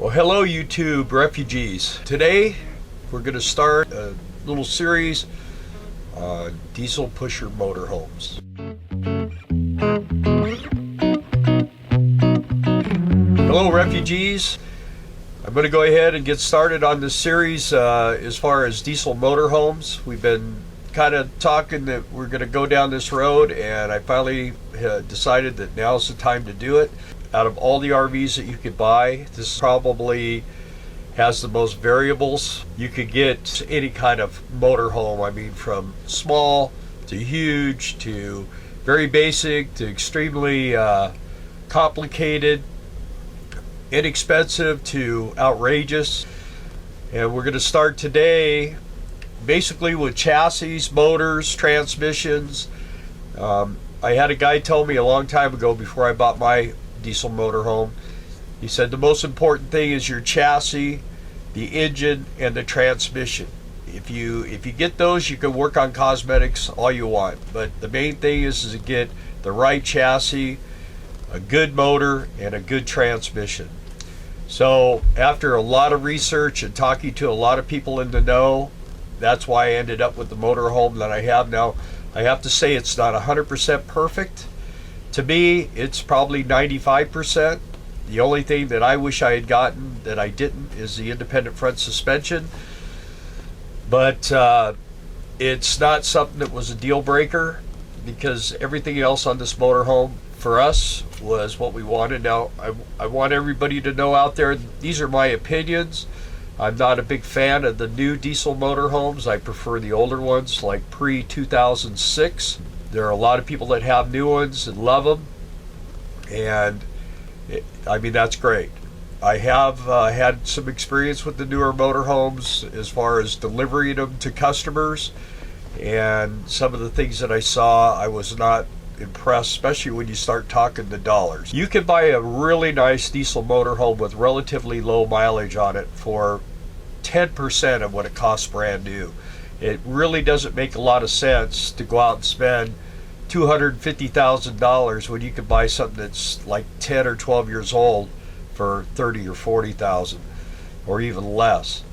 Well, hello YouTube refugees. Today we're going to start a little series on diesel pusher motorhomes. Hello refugees. I'm going to go ahead and get started on this series as far as diesel motorhomes. We've been kind of talking that we're going to go down this road, and I finally decided that now's the time to do it. Out of all the RVs that you could buy, this probably has the most variables. You could get any kind of motorhome. I mean, from small to huge to very basic to extremely complicated, inexpensive to outrageous. And we're going to start today basically with chassis, motors, transmissions. I had a guy tell me a long time ago, before I bought my diesel motorhome, he said the most important thing is your chassis, the engine, and the transmission. If you get those, you can work on cosmetics all you want, but the main thing is to get the right chassis, a good motor, and a good transmission. So after a lot of research and talking to a lot of people in the know, that's why I ended up with the motorhome that I have now. I have to say it's not 100% perfect. To me, it's probably 95%. The only thing that I wish I had gotten that I didn't is the independent front suspension. But it's not something that was a deal breaker, because everything else on this motorhome for us was what we wanted. Now, I want everybody to know out there, these are my opinions. I'm not a big fan of the new diesel motorhomes. I prefer the older ones, like pre-2006. There are a lot of people that have new ones and love them, and I mean, that's great. I have had some experience with the newer motorhomes as far as delivering them to customers, and some of the things that I saw, I was not impressed, especially when you start talking the dollars. You can buy a really nice diesel motorhome with relatively low mileage on it for 10% of what it costs brand new. It really doesn't make a lot of sense to go out and spend $250,000 when you can buy something that's like 10 or 12 years old for $30,000 or $40,000 or even less,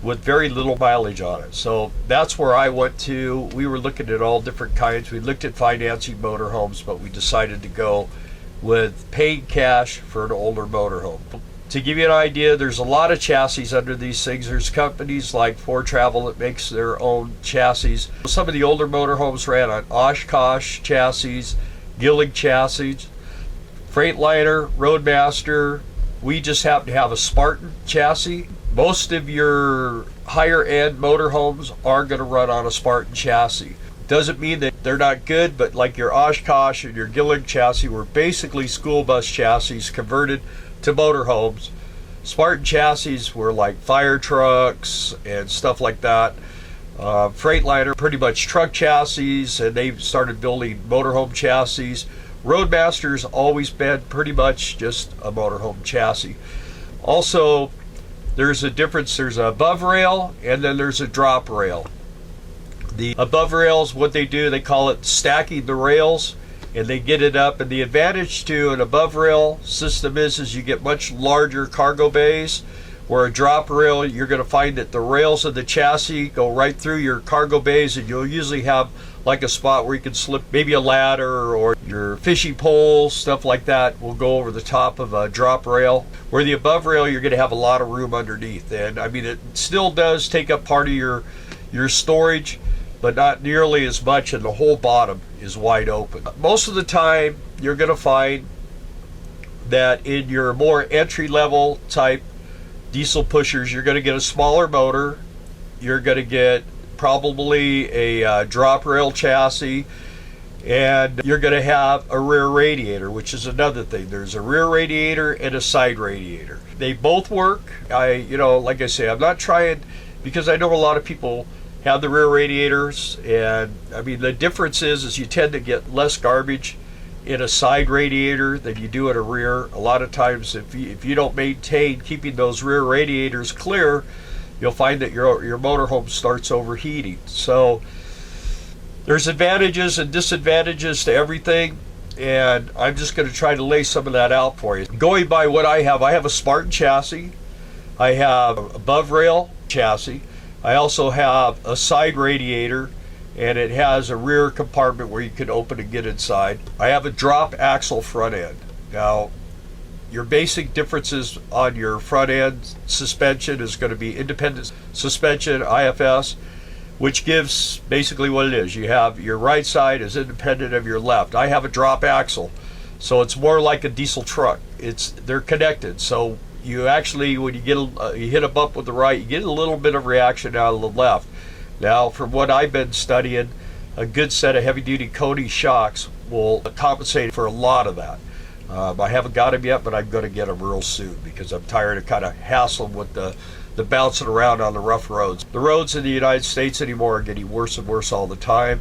with very little mileage on it. So that's where I went to. We were looking at all different kinds. We looked at financing motorhomes, but we decided to go with paying cash for an older motorhome. To give you an idea, there's a lot of chassis under these things. There's companies like Ford Travel that makes their own chassis. Some of the older motorhomes ran on Oshkosh chassis, Gillig chassis, Freightliner, Roadmaster. We just happen to have a Spartan chassis. Most of your higher end motorhomes are going to run on a Spartan chassis. Doesn't mean that they're not good, but like your Oshkosh and your Gillig chassis were basically school bus chassis converted to motorhomes. Spartan chassis were like fire trucks and stuff like that. Freightliner, pretty much truck chassis, and they started building motorhome chassis. Roadmaster's always been pretty much just a motorhome chassis. Also, there's a difference. There's an above rail and then there's a drop rail. The above rails, what they do, they call it stacking the rails, and they get it up. And the advantage to an above rail system is you get much larger cargo bays, where a drop rail, you're going to find that the rails of the chassis go right through your cargo bays, and you'll usually have like a spot where you can slip maybe a ladder or your fishing pole, stuff like that will go over the top of a drop rail. Where the above rail, you're going to have a lot of room underneath. And I mean, it still does take up part of your storage, but not nearly as much, and the whole bottom is wide open. Most of the time, you're going to find that in your more entry-level type diesel pushers, you're going to get a smaller motor, you're going to get probably a drop rail chassis, and you're going to have a rear radiator, which is another thing. There's a rear radiator and a side radiator. They both work. Like I say, I'm not trying, because I know a lot of people have the rear radiators, and I mean, the difference is you tend to get less garbage in a side radiator than you do in a rear. A lot of times, if you don't maintain keeping those rear radiators clear, you'll find that your motorhome starts overheating. So there's advantages and disadvantages to everything, and I'm just going to try to lay some of that out for you. Going by what I have a Spartan chassis. I have above rail chassis. I also have a side radiator, and it has a rear compartment where you can open and get inside. I have a drop axle front end. Now, your basic differences on your front end suspension is going to be independent suspension, IFS, which gives basically what it is. You have your right side is independent of your left. I have a drop axle, so it's more like a diesel truck. They're connected, so you actually, when you you hit a bump with the right, you get a little bit of reaction out of the left. Now, from what I've been studying, a good set of heavy-duty Cody shocks will compensate for a lot of that. I haven't got them yet, but I'm going to get them real soon because I'm tired of kind of hassling with the bouncing around on the rough roads. The roads in the United States anymore are getting worse and worse all the time.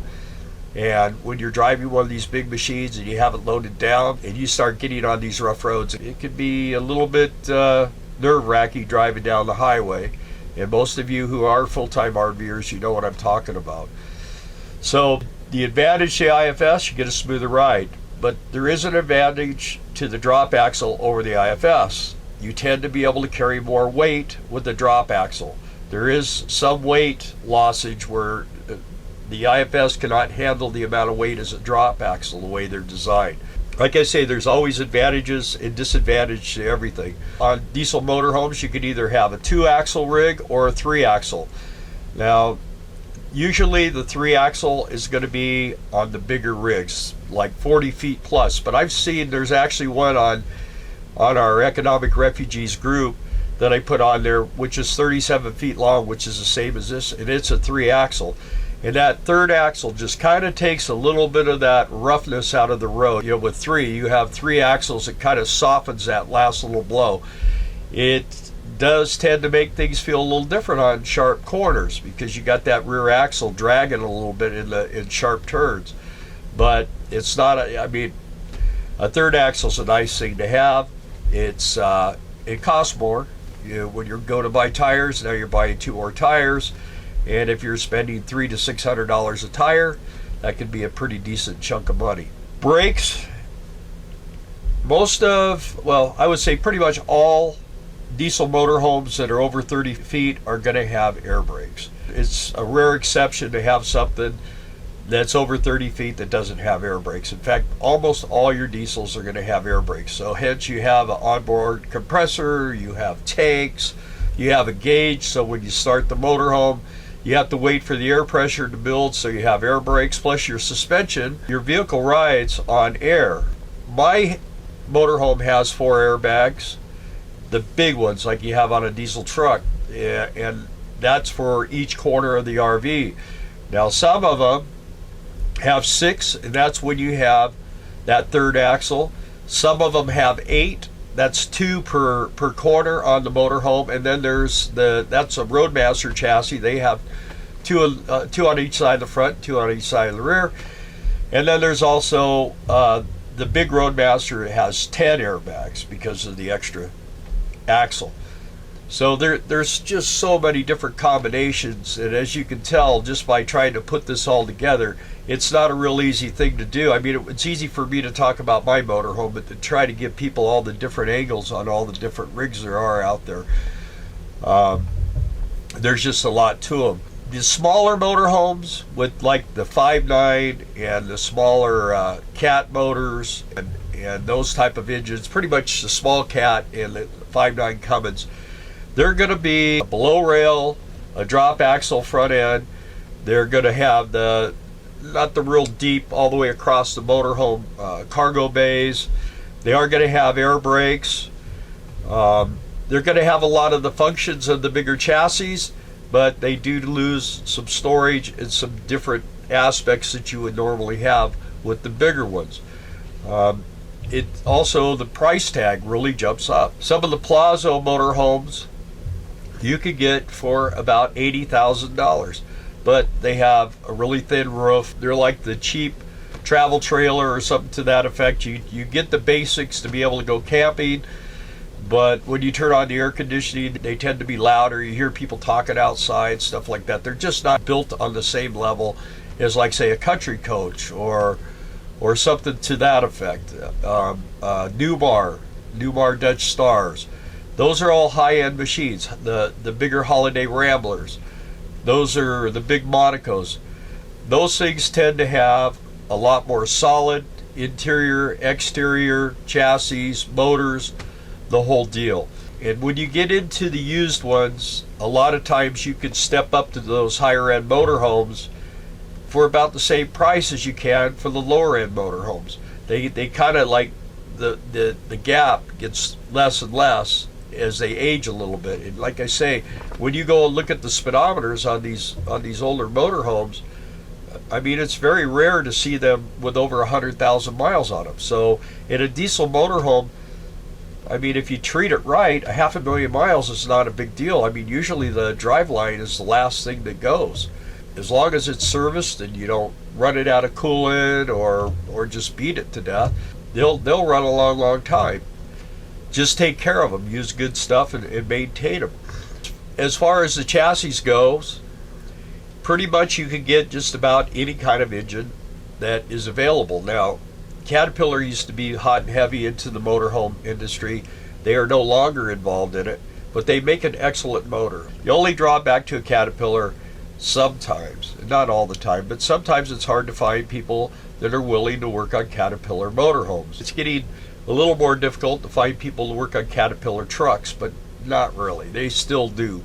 And when you're driving one of these big machines and you have it loaded down and you start getting on these rough roads, it can be a little bit nerve-wracking driving down the highway. And most of you who are full-time RVers, you know what I'm talking about. So the advantage to IFS, you get a smoother ride. But there is an advantage to the drop axle over the IFS. You tend to be able to carry more weight with the drop axle. There is some weight lossage where the IFS cannot handle the amount of weight as a drop axle the way they're designed. Like I say, there's always advantages and disadvantages to everything. On diesel motorhomes, you could either have a 2-axle rig or a 3-axle. Now, usually the 3-axle is going to be on the bigger rigs, like 40 feet plus. But I've seen there's actually one on our Economic Refugees group that I put on there, which is 37 feet long, which is the same as this, and it's a 3-axle. And that third axle just kind of takes a little bit of that roughness out of the road. You know, with 3, you have 3 axles, it kind of softens that last little blow. It does tend to make things feel a little different on sharp corners because you got that rear axle dragging a little bit in sharp turns. But it's not a 3rd axle is a nice thing to have. It costs more. When you're going to buy tires, now you're buying 2 more tires. And if you're spending $300 to $600 a tire, that could be a pretty decent chunk of money. Brakes, I would say pretty much all diesel motorhomes that are over 30 feet are going to have air brakes. It's a rare exception to have something that's over 30 feet that doesn't have air brakes. In fact, almost all your diesels are going to have air brakes. So hence you have an onboard compressor, you have tanks, you have a gauge, so when you start the motorhome, you have to wait for the air pressure to build, so you have air brakes, plus your suspension. Your vehicle rides on air. My motorhome has 4 airbags, the big ones like you have on a diesel truck, and that's for each corner of the RV. Now some of them have 6, and that's when you have that 3rd axle. Some of them have 8. That's 2 per corner on the motorhome, and then that's a Roadmaster chassis. They have 2 on each side of the front, 2 on each side of the rear, and then there's also the big Roadmaster has 10 airbags because of the extra axle. So there's just so many different combinations, and as you can tell just by trying to put this all together, it's not a real easy thing to do. I mean, it's easy for me to talk about my motorhome, but to try to give people all the different angles on all the different rigs there are out there, there's just a lot to them. The smaller motorhomes with like the 5.9 and the smaller cat motors and those type of engines, pretty much the small cat and the 5.9 Cummins, they're going to be a below rail, a drop axle front end. They're going to have not the real deep all the way across the motorhome cargo bays. They are going to have air brakes. They're going to have a lot of the functions of the bigger chassis, but they do lose some storage and some different aspects that you would normally have with the bigger ones. It also, the price tag really jumps up. Some of the Plazo motorhomes you could get for about $80,000, but they have a really thin roof. They're like the cheap travel trailer or something to that effect. You get the basics to be able to go camping, but when you turn on the air conditioning, they tend to be louder. You hear people talking outside, stuff like that. They're just not built on the same level as, like, say, a country coach or something to that effect. Newmar Dutch Stars. Those are all high-end machines. The bigger Holiday Ramblers, those are the big Monacos. Those things tend to have a lot more solid interior, exterior, chassis, motors, the whole deal. And when you get into the used ones, a lot of times you can step up to those higher end motorhomes for about the same price as you can for the lower end motorhomes. They kind of like the gap gets less and less as they age a little bit. And like I say, when you go and look at the speedometers on these older motorhomes, I mean, it's very rare to see them with over 100,000 miles on them. So in a diesel motorhome, I mean, if you treat it right, 500,000 miles is not a big deal. I mean, usually the driveline is the last thing that goes. As long as it's serviced and you don't run it out of coolant or just beat it to death, they'll run a long, long time. Just take care of them, use good stuff, and maintain them. As far as the chassis goes, pretty much you can get just about any kind of engine that is available. Now, Caterpillar used to be hot and heavy into the motorhome industry. They are no longer involved in it, but they make an excellent motor. The only drawback to a Caterpillar, sometimes, not all the time, but sometimes it's hard to find people that are willing to work on Caterpillar motorhomes. It's getting a little more difficult to find people to work on Caterpillar trucks, but not really. They still do.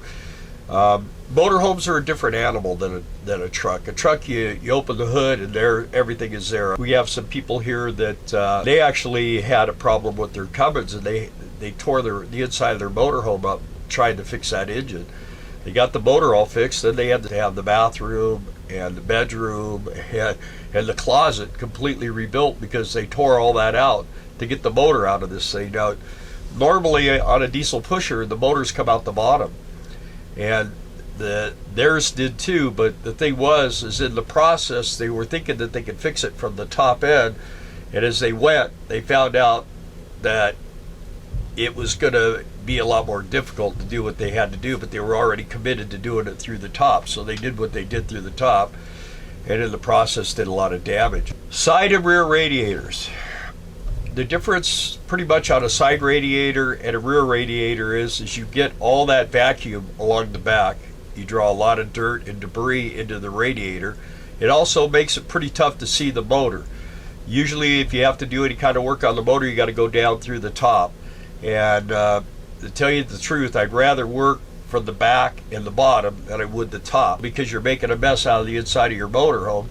Motorhomes are a different animal than a truck. A truck, you open the hood and everything is there. We have some people here that they actually had a problem with their Cummins, and they tore the inside of their motorhome up trying to fix that engine. They got the motor all fixed, then they had to have the bathroom and the bedroom and the closet completely rebuilt because they tore all that out to get the motor out of this thing. Now, normally on a diesel pusher, the motors come out the bottom, and theirs did too, but the thing is in the process they were thinking that they could fix it from the top end, and as they went, they found out that it was going to be a lot more difficult to do what they had to do, but they were already committed to doing it through the top, so they did what they did through the top, and in the process did a lot of damage. Side and rear radiators. The difference pretty much on a side radiator and a rear radiator is you get all that vacuum along the back. You draw a lot of dirt and debris into the radiator. It also makes it pretty tough to see the motor. Usually if you have to do any kind of work on the motor, you got to go down through the top. And to tell you the truth, I'd rather work from the back and the bottom than I would the top, because you're making a mess out of the inside of your motorhome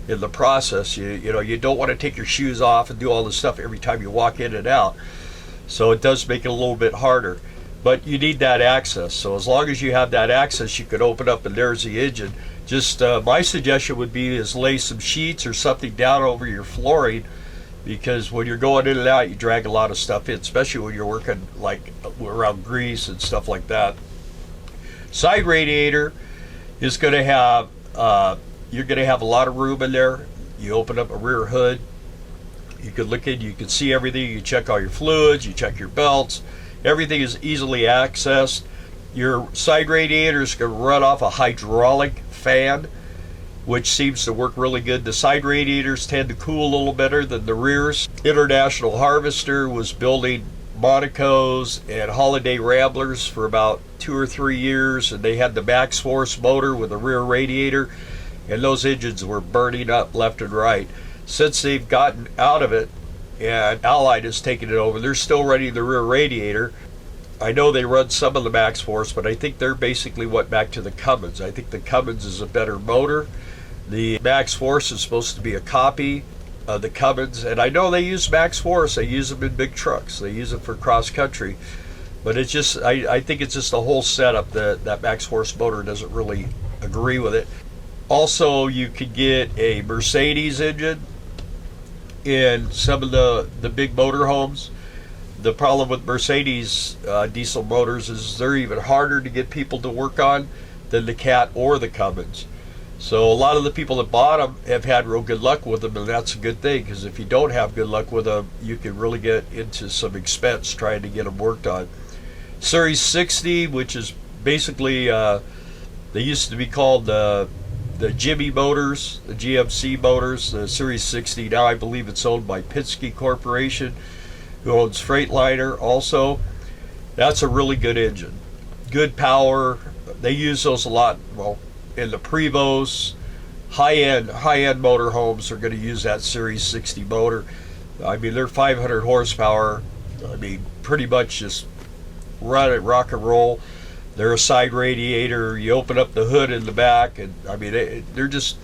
in the process. You don't want to take your shoes off and do all this stuff every time you walk in and out. So it does make it a little bit harder. But you need that access. So as long as you have that access, you could open up and there's the engine. Just my suggestion would be is lay some sheets or something down over your flooring, because when you're going in and out, you drag a lot of stuff in, especially when you're working like around grease and stuff like that. Side radiator is going to have, you're going to have a lot of room in there. You open up a rear hood, you can look in, you can see everything, you check all your fluids, you check your belts. Everything is easily accessed. Your side radiator is going to run off a hydraulic fan, which seems to work really good. The side radiators tend to cool a little better than the rears. International Harvester was building Monacos and Holiday Ramblers for about 2 or 3 years, and they had the max force motor with a rear radiator, and those engines were burning up left and right. Since they've gotten out of it and Allied has taken it over, they're still running the rear radiator. I know they run some of the max force, but I think they're basically went back to the Cummins. I think the Cummins is a better motor. The max force is supposed to be a copy of the Cummins, and I know they use max force. They use them in big trucks. They use it for cross country, but it's just I think it's just the whole setup that max force motor doesn't really agree with it. Also, you could get a Mercedes engine in some of the big motorhomes. The problem with Mercedes diesel motors is they're even harder to get people to work on than the Cat or the Cummins. So a lot of the people that bought them have had real good luck with them, and that's a good thing, because if you don't have good luck with them, you can really get into some expense trying to get them worked on. Series 60, which is basically, they used to be called the Jimmy motors, the GMC motors, the Series 60. Now I believe it's owned by Penske Corporation, who owns Freightliner also. That's a really good engine. Good power. They use those a lot. Well, in the Prevos, high-end motorhomes are going to use that Series 60 motor. I mean, they're 500 horsepower. I mean, pretty much just run it, rock and roll. They're a side radiator. You open up the hood in the back, and I mean, they're just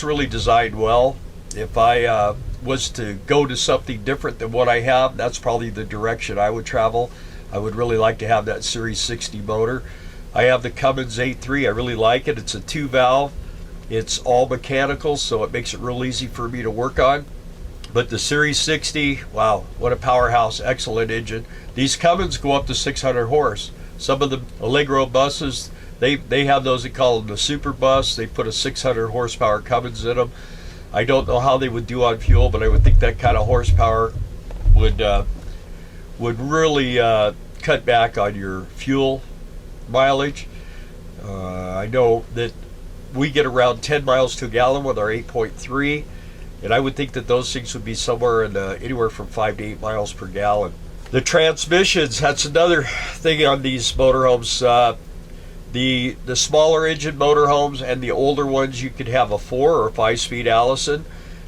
really designed well. If I was to go to something different than what I have, that's probably the direction I would travel. I would really like to have that Series 60 motor. I have the Cummins 8.3. I really like it. It's a 2-valve. It's all mechanical, so it makes it real easy for me to work on. But the Series 60, wow, what a powerhouse, excellent engine. These Cummins go up to 600 horse. Some of the Allegro buses, they have those, they call them the Super Bus. They put a 600 horsepower Cummins in them. I don't know how they would do on fuel, but I would think that kind of horsepower would really cut back on your fuel mileage. I know that we get around 10 miles to a gallon with our 8.3, and I would think that those things would be somewhere in anywhere from 5 to 8 miles per gallon. The transmissions, that's another thing on these motorhomes. The smaller engine motorhomes and the older ones, you could have a 4 or 5-speed Allison.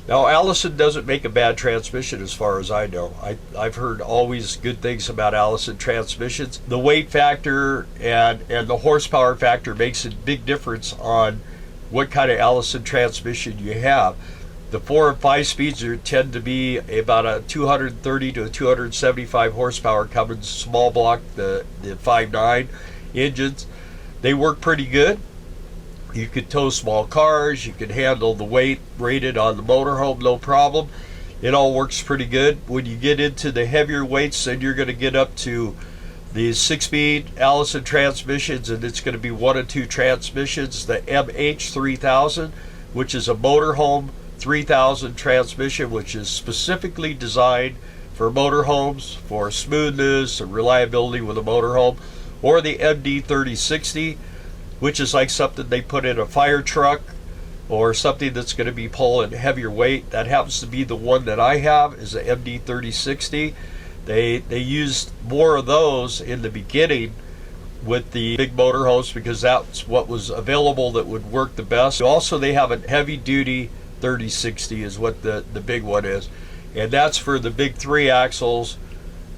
Now, Allison doesn't make a bad transmission as far as I know. I've heard always good things about Allison transmissions. The weight factor and the horsepower factor makes a big difference on what kind of Allison transmission you have. The 4 and 5 speeds tend to be about a 230 to a 275 horsepower Cummins small block, the 5.9 engines. They work pretty good. You could tow small cars, you could handle the weight rated on the motorhome, no problem. It all works pretty good. When you get into the heavier weights, then you're going to get up to the 6-speed Allison transmissions, and it's going to be 1 and 2 transmissions. The MH3000, which is a motorhome 3000 transmission, which is specifically designed for motorhomes, for smoothness and reliability with a motorhome, or the MD3060, which is like something they put in a fire truck or something that's going to be pulling heavier weight. That happens to be the one that I have, is the MD3060. They used more of those in the beginning with the big motorhomes because that's what was available that would work the best. Also, they have a heavy duty 3060 is what the big one is, and that's for the big 3 axles,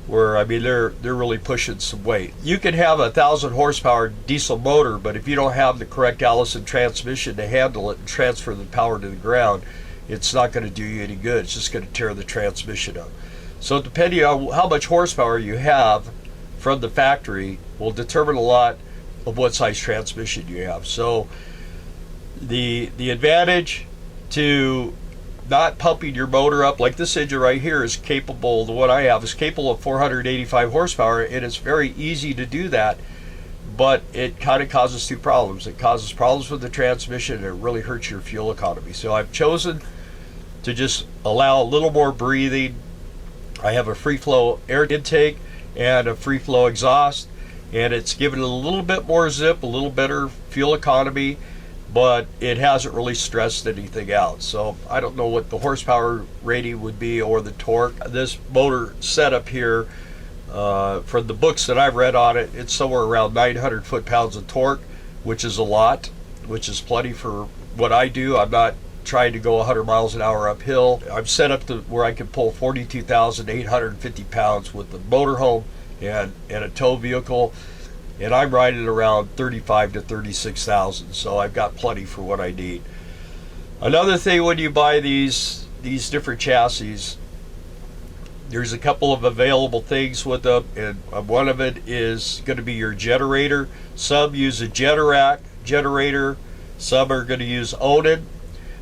where I mean they're really pushing some weight. You can have a 1,000 horsepower diesel motor, but if you don't have the correct Allison transmission to handle it and transfer the power to the ground, it's not going to do you any good. It's just going to tear the transmission up. So depending on how much horsepower you have from the factory will determine a lot of what size transmission you have. So the advantage to not pumping your motor up, like this engine right here is capable, the one I have is capable of 485 horsepower, and it's very easy to do that, but it kind of causes 2 problems. It causes problems with the transmission, and it really hurts your fuel economy. So I've chosen to just allow a little more breathing. I have a free flow air intake and a free flow exhaust, and it's given it a little bit more zip, a little better fuel economy, but it hasn't really stressed anything out. So I don't know what the horsepower rating would be or the torque. This motor setup here, from the books that I've read on it, it's somewhere around 900 foot-pounds of torque, which is a lot, which is plenty for what I do. I'm not trying to go 100 miles an hour uphill. I'm set up to where I can pull 42,850 pounds with the motorhome and a tow vehicle, and I'm riding around 35 to 36,000, so I've got plenty for what I need. Another thing, when you buy these different chassis, there's a couple of available things with them, and one of it is going to be your generator. Some use a Generac generator, some are going to use Onan.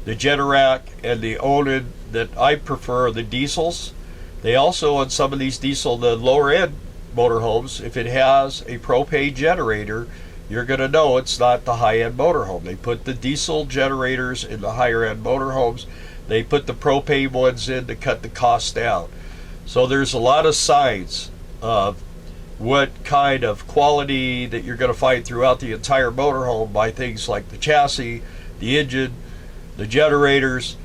The Generac and the Onan that I prefer are the diesels. They also, on some of these diesel, the lower end motorhomes, if it has a propane generator, you're going to know it's not the high-end motorhome. They put the diesel generators in the higher-end motorhomes. They put the propane ones in to cut the cost down. So there's a lot of signs of what kind of quality that you're going to find throughout the entire motorhome by things like the chassis, the engine, the generators,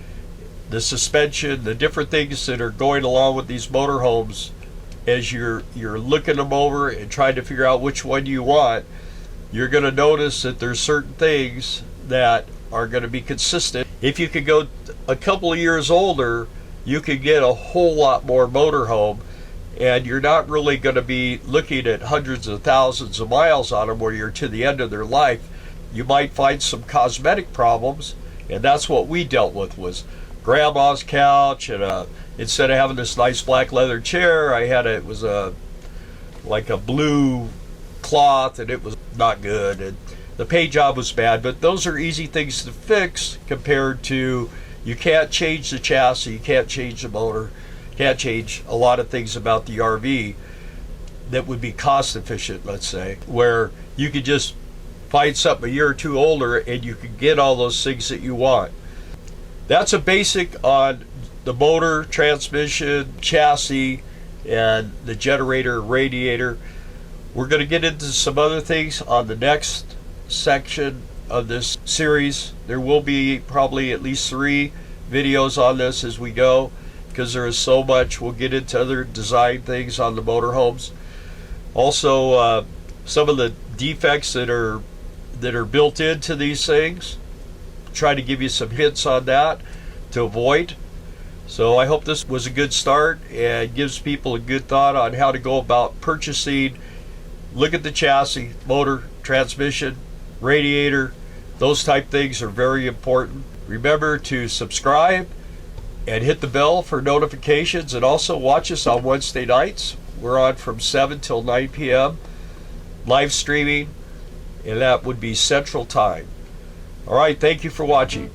the suspension, the different things that are going along with these motorhomes as you're looking them over and trying to figure out which one you want, you're going to notice that there's certain things that are going to be consistent. If you could go a couple of years older, you could get a whole lot more motorhome, and you're not really going to be looking at hundreds of thousands of miles on them where you're to the end of their life. You might find some cosmetic problems, and that's what we dealt with, was grandma's couch, and instead of having this nice black leather chair, it was like a blue cloth, and it was not good, and the paint job was bad. But those are easy things to fix compared to, you can't change the chassis, you can't change the motor, can't change a lot of things about the RV that would be cost efficient, let's say, where you could just find something a year or two older and you could get all those things that you want. That's a basic on the motor, transmission, chassis, and the generator, radiator. We're going to get into some other things on the next section of this series. There will be probably at least 3 videos on this as we go, because there is so much. We'll get into other design things on the motorhomes. Also, some of the defects that are built into these things. Try to give you some hints on that to avoid. So I hope this was a good start and gives people a good thought on how to go about purchasing. Look at the chassis, motor, transmission, radiator. Those type things are very important. Remember to subscribe and hit the bell for notifications, and also watch us on Wednesday nights. We're on from 7 till 9 p.m. live streaming, and that would be Central Time. All right, thank you for watching.